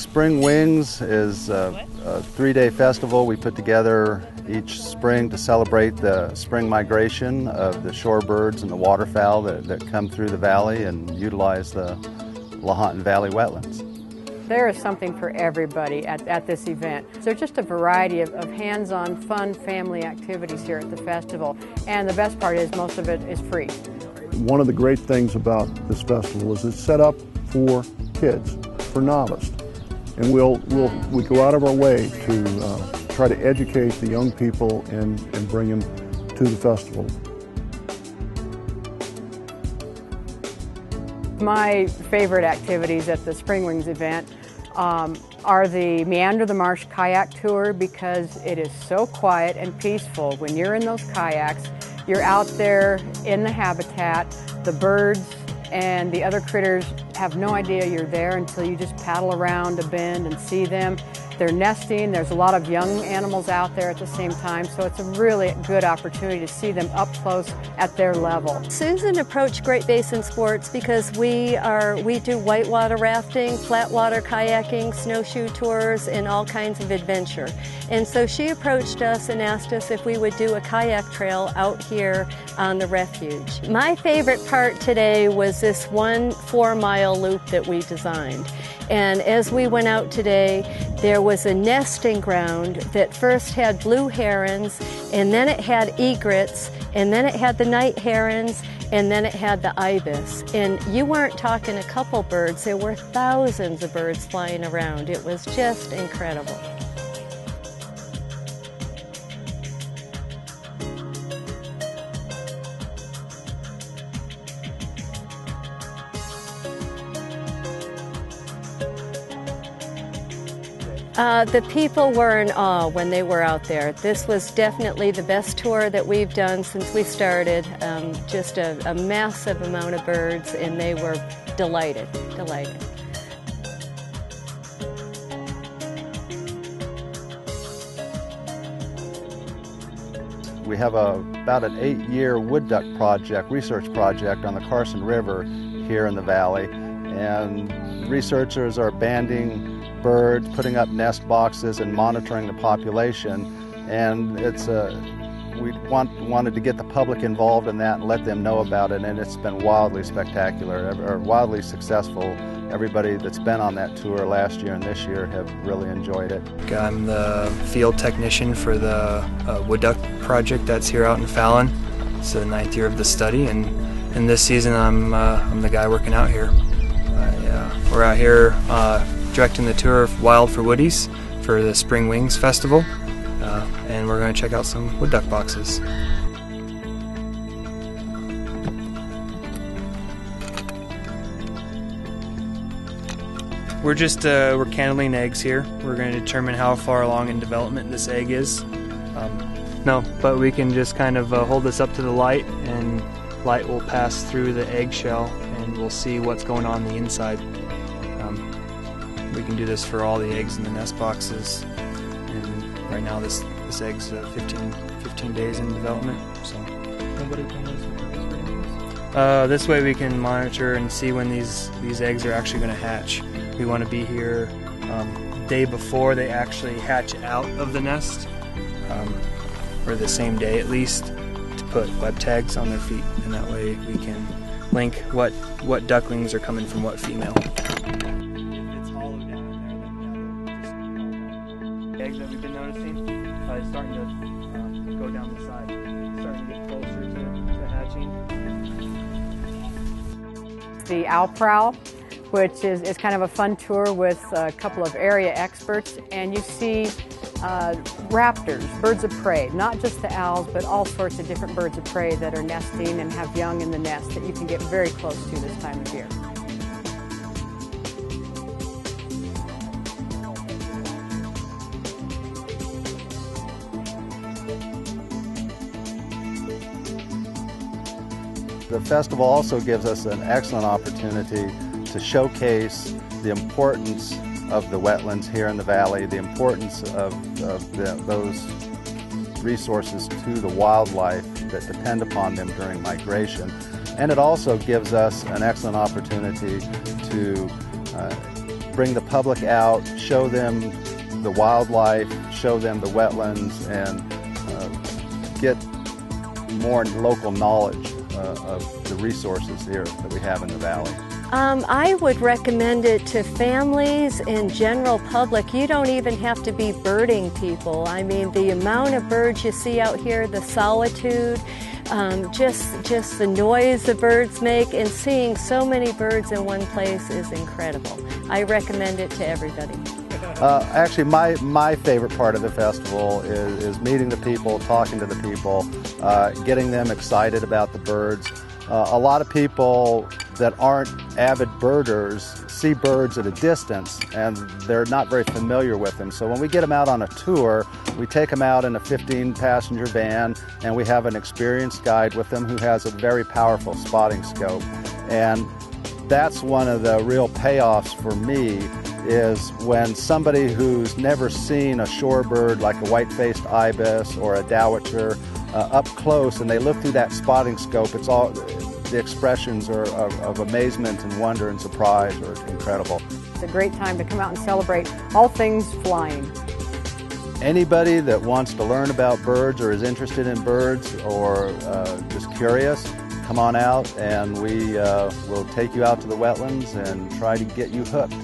Spring Wings is a 3-day festival we put together each spring to celebrate the spring migration of the shorebirds and the waterfowl that come through the valley and utilize the Lahontan Valley wetlands. There is something for everybody at this event. There's just a variety of hands-on, fun family activities here at the festival, and the best part is most of it is free. One of the great things about this festival is it's set up for kids, for novice, and we go out of our way to try to educate the young people and bring them to the festival. My favorite activities at the Spring Wings event are the Meander the Marsh kayak tour, because it is so quiet and peaceful. When you're in those kayaks, you're out there in the habitat. The birds and the other critters have no idea you're there until you just paddle around a bend and see them. They're nesting. There's a lot of young animals out there at the same time, so it's a really good opportunity to see them up close at their level. Susan approached Great Basin Sports because we do whitewater rafting, flatwater kayaking, snowshoe tours, and all kinds of adventure. And so she approached us and asked us if we would do a kayak trail out here on the refuge. My favorite part today was this 1 4-mile loop that we designed. And as we went out today, there was a nesting ground that first had blue herons, and then it had egrets, and then it had the night herons, and then it had the ibis. And you weren't talking a couple birds, there were thousands of birds flying around. It was just incredible. The people were in awe when they were out there. This was definitely the best tour that we've done since we started. Just a massive amount of birds, and they were delighted. We have about an 8-year wood duck research project on the Carson River here in the valley, and researchers are banding birds, putting up nest boxes, and monitoring the population. And we wanted to get the public involved in that and let them know about it, and it's been wildly spectacular, or wildly successful. Everybody that's been on that tour last year and this year have really enjoyed it. I'm the field technician for the wood duck project that's here out in Fallon. It's the 9th year of the study, and in this season I'm the guy working out here. We're out here directing the tour of Wild for Woodies for the Spring Wings Festival, and we're going to check out some wood duck boxes. We're candling eggs here. We're going to determine how far along in development this egg is. But we can just kind of hold this up to the light, and light will pass through the eggshell, and we'll see what's going on the inside. We can do this for all the eggs in the nest boxes, and right now this egg's 15 days in development. So this way we can monitor and see when these eggs are actually going to hatch. We want to be here day before they actually hatch out of the nest, or the same day at least, to put web tags on their feet, and that way we can link what ducklings are coming from what female. Eggs that we've been noticing is starting to go down the side, starting to get closer to hatching. The owl prowl, which is kind of a fun tour with a couple of area experts, and you see raptors, birds of prey, not just the owls, but all sorts of different birds of prey that are nesting and have young in the nest that you can get very close to this time of year. The festival also gives us an excellent opportunity to showcase the importance of the wetlands here in the valley, the importance of those resources to the wildlife that depend upon them during migration. And it also gives us an excellent opportunity to bring the public out, show them the wildlife, show them the wetlands, and get more local knowledge of the resources here that we have in the valley. I would recommend it to families and general public. You don't even have to be birding people. I mean, the amount of birds you see out here, the solitude, just the noise the birds make, and seeing so many birds in one place is incredible. I recommend it to everybody. Actually, my favorite part of the festival is meeting the people, talking to the people, getting them excited about the birds. A lot of people that aren't avid birders see birds at a distance and they're not very familiar with them. So when we get them out on a tour, we take them out in a 15-passenger van and we have an experienced guide with them who has a very powerful spotting scope. And that's one of the real payoffs for me, is when somebody who's never seen a shorebird like a white-faced ibis or a dowitcher up close, and they look through that spotting scope, it's all, the expressions are of amazement and wonder and surprise are incredible. It's a great time to come out and celebrate all things flying. Anybody that wants to learn about birds or is interested in birds or just curious, come on out and we will take you out to the wetlands and try to get you hooked.